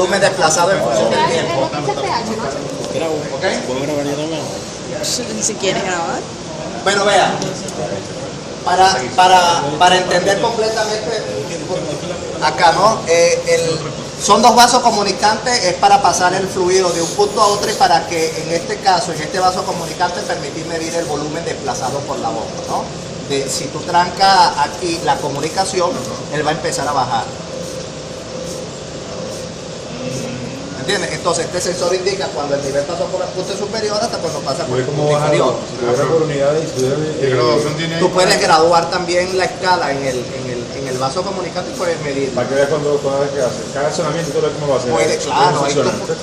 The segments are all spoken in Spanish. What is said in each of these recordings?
volumen desplazado en función del tiempo. ¿Ok? Si quieres grabar. Bueno, vean, para entender completamente acá, ¿no? Son dos vasos comunicantes, es para pasar el fluido de un punto a otro y para que en este caso, en este vaso comunicante, permitir medir el volumen desplazado por la bomba, ¿no? Si tú trancas aquí la comunicación, él va a empezar a bajar. ¿Entiendes? Entonces este sensor indica cuando el nivel pasó por el punto superior hasta cuando pasa por el punto inferior. Tú puedes graduar también la escala en el vaso comunicante y puedes medir. Para que veas cuando hace cada sonamiento, tú ves cómo va a ser.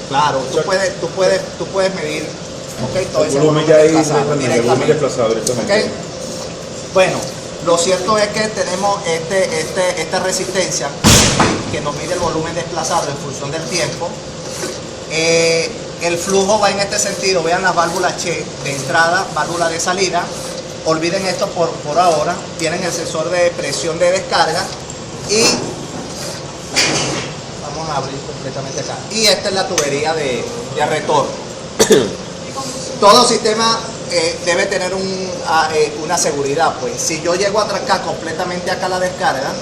Claro, tú puedes medir, okay, todo ese volumen desplazado directamente. Okay. Bueno, lo cierto es que tenemos esta resistencia que nos mide el volumen desplazado en función del tiempo. El flujo va en este sentido. Vean las válvulas Che de entrada, válvula de salida. Olviden esto por ahora. Tienen el sensor de presión de descarga y vamos a abrir completamente acá. Y esta es la tubería de retorno. Todo sistema debe tener una seguridad. Pues si yo llego a atracar completamente acá la descarga,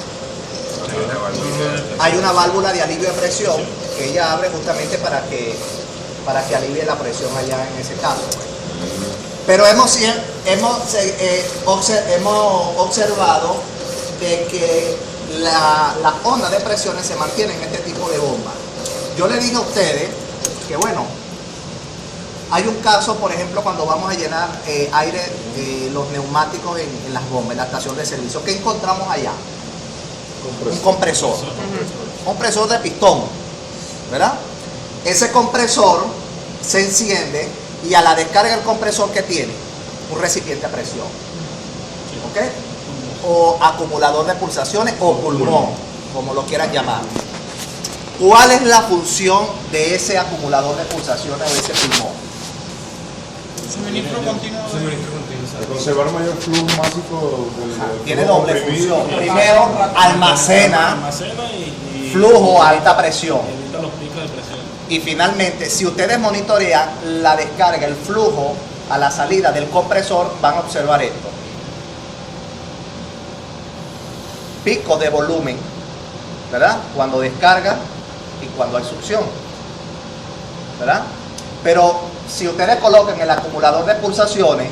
hay una válvula de alivio de presión que ella abre justamente para que alivie la presión allá en ese caso. Pero hemos observado de que las ondas de presiones se mantienen en este tipo de bombas. Yo le dije a ustedes que bueno, hay un caso, por ejemplo, cuando vamos a llenar aire, los neumáticos en las bombas, en la estación de servicio. ¿Qué encontramos allá? Un compresor. Un compresor de pistón, ¿verdad? Ese compresor se enciende y a la descarga del compresor que tiene un recipiente a presión, ¿ok? O acumulador de pulsaciones o pulmón, como lo quieran llamar. ¿Cuál es la función de ese acumulador de pulsaciones o ese pulmón? Suministro continuo. De conservar mayor flujo másico tiene doble función. Primero, almacena flujo a alta presión. Y finalmente, si ustedes monitorean la descarga, el flujo a la salida del compresor, van a observar esto. Pico de volumen, ¿verdad? Cuando descarga y cuando hay succión, ¿verdad? Pero si ustedes colocan el acumulador de pulsaciones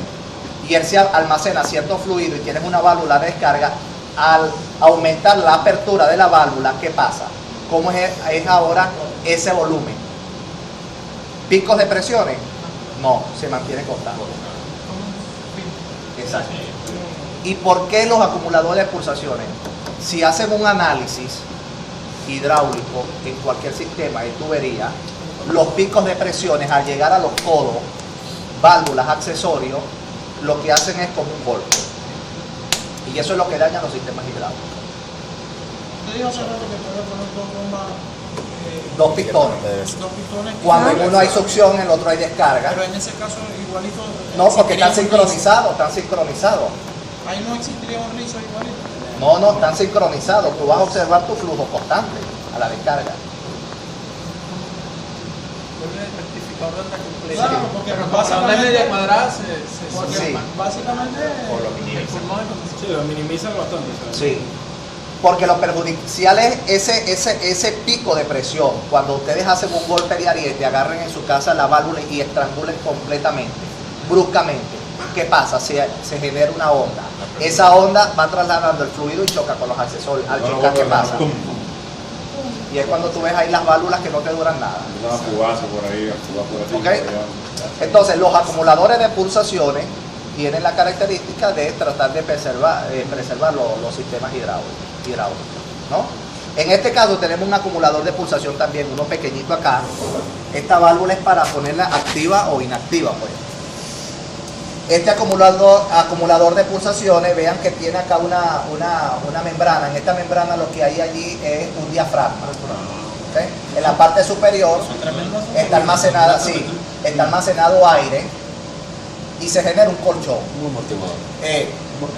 y él se almacena cierto fluido y tienen una válvula de descarga, al aumentar la apertura de la válvula, ¿qué pasa? ¿Cómo es ahora ese volumen? ¿Picos de presiones? No, se mantiene constante. Exacto. ¿Y por qué los acumuladores de pulsaciones? Si hacen un análisis hidráulico en cualquier sistema de tubería, los picos de presiones al llegar a los codos, válvulas, accesorios, lo que hacen es como un golpe. Y eso es lo que daña los sistemas hidráulicos. Usted dijo hace rato que puede poner dos bombas. Dos pistones. Dos pistones. Cuando en uno hay succión, en el otro hay descarga. Pero en ese caso igualito. No, porque están sincronizados, Ahí no existiría un rizo igualito. No, están sincronizados. Tú vas a observar tu flujo constante a la descarga. Claro, porque media cuadrada básicamente lo minimizan bastante. Sí. Porque lo perjudicial es ese pico de presión. Cuando ustedes hacen un golpe de ariete, agarren en su casa la válvula y estrangulen completamente, bruscamente. ¿Qué pasa? Se genera una onda. Esa onda va trasladando el fluido y choca con los accesorios. Al chocar, ¿qué pasa? Y es cuando tú ves ahí las válvulas que no te duran nada. Una fugaza por ahí, ¿Okay? Entonces, los acumuladores de pulsaciones tienen la característica de tratar de preservar los sistemas hidráulicos, ¿no? En este caso tenemos un acumulador de pulsación también, uno pequeñito acá. Esta válvula es para ponerla activa o inactiva, pues. Este acumulador de pulsaciones, vean que tiene acá una membrana. En esta membrana lo que hay allí es un diafragma. ¿Okay? En la parte superior está almacenado aire y se genera un colchón.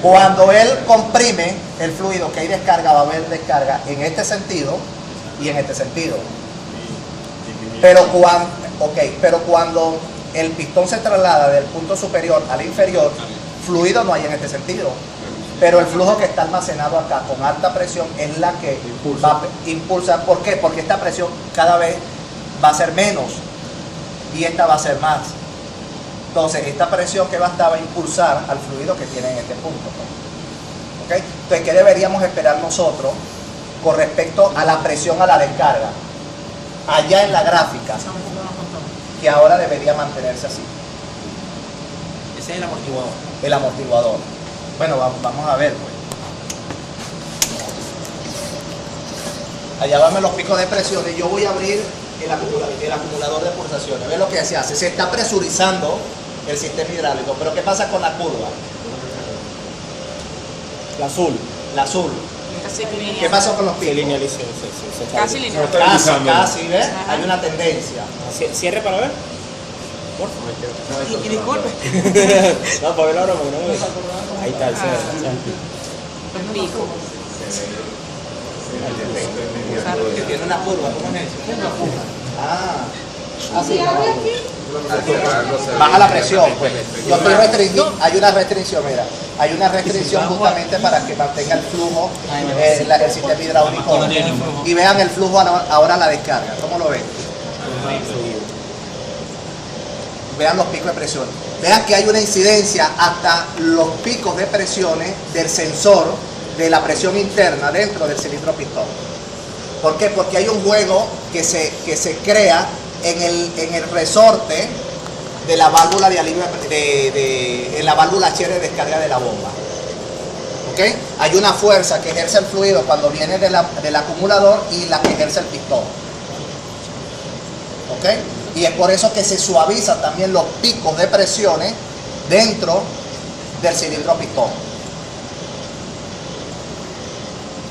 Cuando él comprime el fluido que hay descarga, va a haber descarga en este sentido y en este sentido. pero cuando el pistón se traslada del punto superior al inferior, fluido no hay en este sentido. Pero el flujo que está almacenado acá con alta presión es la que va a impulsar. ¿Por qué? Porque esta presión cada vez va a ser menos y esta va a ser más. Entonces, esta presión que va a estar va a impulsar al fluido que tiene en este punto. ¿Okay? Entonces, ¿qué deberíamos esperar nosotros con respecto a la presión a la descarga? Allá en la gráfica, que ahora debería mantenerse así. Ese es el amortiguador. El amortiguador. Bueno, vamos a ver, pues. Allá van los picos de presiones. Yo voy a abrir el acumulador de pulsaciones. ¿Ves lo que se hace? Se está presurizando el sistema hidráulico. Pero ¿qué pasa con la curva? La azul. La azul. ¿Qué pasó con los picos? Casi lineal. Casi, ¿ves? Hay una tendencia. Cierre para ver. Y disculpe. No, para ver ahora, porque no me ves. Ahí está, el cierre. Un pico. Que tiene una curva, ¿cómo es eso? Así. Baja la presión, pues. Yo estoy restringido, hay una restricción, mira. Hay una restricción justamente para que mantenga el flujo, el sistema hidráulico. Y vean el flujo ahora a la descarga. ¿Cómo lo ven? Vean los picos de presión. Vean que hay una incidencia hasta los picos de presiones del sensor de la presión interna dentro del cilindro pistón. ¿Por qué? Porque hay un juego que se crea en el resorte de la válvula de alivio en la válvula H de descarga de la bomba. ¿Ok? Hay una fuerza que ejerce el fluido cuando viene del acumulador y la que ejerce el pistón. ¿Ok? Y es por eso que se suaviza también los picos de presiones dentro del cilindro pistón.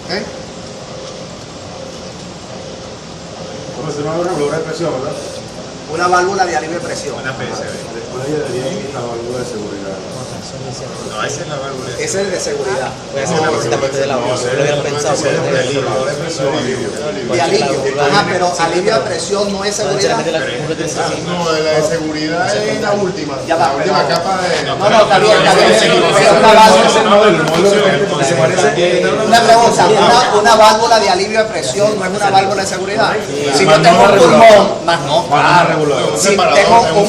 ¿Ok? Como si no hubiera regular de presión, ¿verdad? Una válvula de alivio de presión. Una válvula de seguridad. No, esa es la válvula. Ese es el de seguridad. Voy a hacer una cosita parte de la voz. Yo lo había pensado. De alivio. Ajá, pero alivio de presión no es seguridad. No, de la de seguridad es la última. Ya va, La última pero- capa de. No, está bien. Pero una válvula. Se parece. Una pregunta, una válvula de alivio de presión no es una válvula de seguridad. Si yo tengo un pulmón, más no. Si tengo un...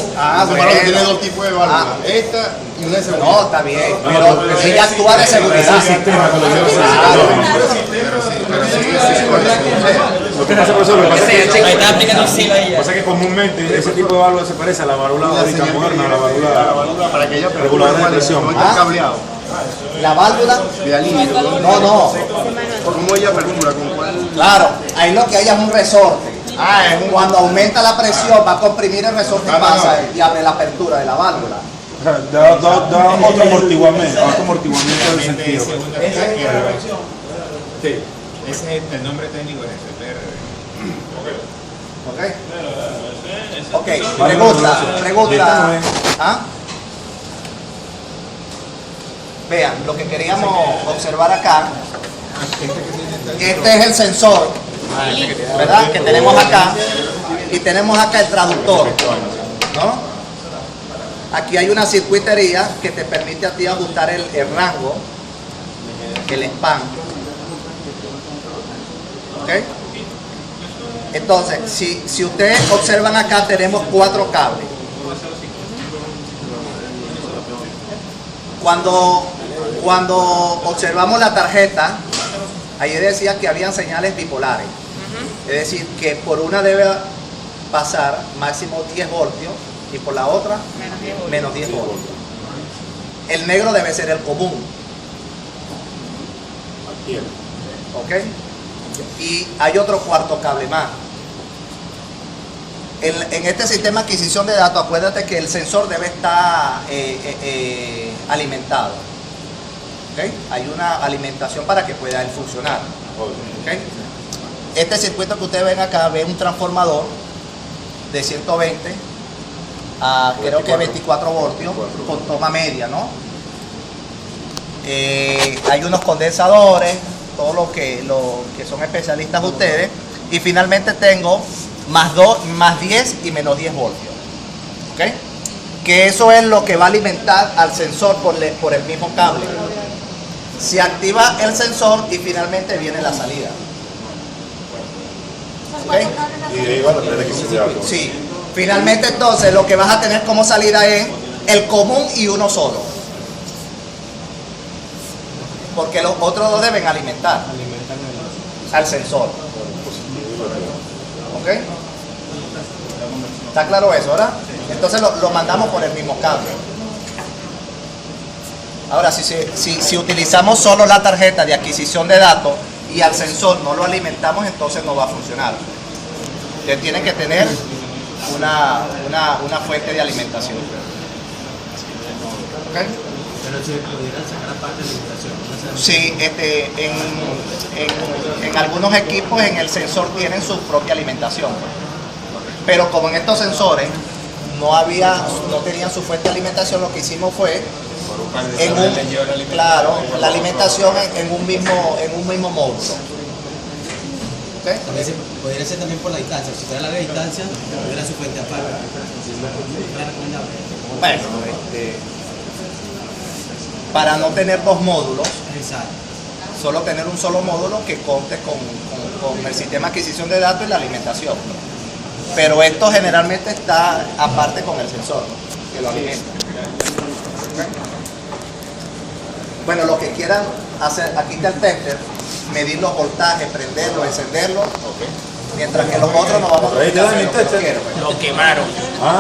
Tiene dos tipos de válvulas. Esta y una de seguridad. No, está bien, pero ella actúa de seguridad. Ahí está aplicando el SIL ahí ya. Pasa que comúnmente ese tipo de válvula se parece a la válvula ahorita moderna, la válvula Para que ella reguladora de presión. no está cableado. La válvula, De alivio. no. ¿Cómo ella perfura? ¿Con cuál? Claro, ahí lo que hay es un resorte. Cuando aumenta la presión va a comprimir el resorte y abre la apertura de la válvula. Da otro amortiguamiento del sentido. Sí. Ese es el nombre técnico de ese. Ok, pregunta. ¿Ah? Vean, lo que queríamos observar acá, este es el sensor, ¿verdad? Que tenemos acá, y tenemos acá el traductor, ¿no? Aquí hay una circuitería que te permite a ti ajustar el rango, el span. ¿Ok? Entonces, si ustedes observan acá, tenemos 4 cables. Cuando observamos la tarjeta, ahí decía que habían señales bipolares. Es decir, que por una debe pasar máximo 10 voltios y por la otra menos 10 voltios. El negro debe ser el común. ¿Ok? Y hay otro cuarto cable más. En este sistema de adquisición de datos, acuérdate que el sensor debe estar alimentado. ¿Okay? Hay una alimentación para que pueda él funcionar. ¿Okay? Este circuito que ustedes ven acá, ve un transformador de 120 a creo que 24 voltios con toma media, ¿no? Hay unos condensadores, todo lo que son especialistas ustedes, y finalmente tengo más 10 y menos 10 voltios. ¿Ok? Que eso es lo que va a alimentar al sensor por el mismo cable. Se activa el sensor y finalmente viene la salida. ¿Ok? Y de ahí va a tener que cambiar. Sí. Finalmente entonces lo que vas a tener como salida es el común y uno solo. Porque los otros dos deben alimentar al sensor. ¿Ok? ¿Está claro eso, verdad? Entonces lo mandamos por el mismo cable. Ahora, si utilizamos solo la tarjeta de adquisición de datos y al sensor no lo alimentamos, entonces no va a funcionar. Usted tiene que tener una fuente de alimentación. ¿Ok? Pero se pudieran sacar aparte de alimentación. Sí, en algunos equipos en el sensor tienen su propia alimentación. Pero como en estos sensores no tenían su fuente de alimentación, lo que hicimos fue la alimentación en un mismo módulo. ¿Okay? Podría ser también por la distancia. Si fuera larga distancia, tuviera su fuente aparte. ¿Es recomendable? Bueno, para no tener dos módulos, Exacto. solo tener un solo módulo que conte con el sistema de adquisición de datos y la alimentación. Pero esto generalmente está aparte con el sensor, que lo alimenta. ¿Okay? Bueno, lo que quieran hacer, aquí está el tester, medir los voltajes, prenderlo, encenderlo, mientras que los otros no vamos a Ahí te dan el hacer lo que tester. quiero, pues. Lo quemaron. Ah.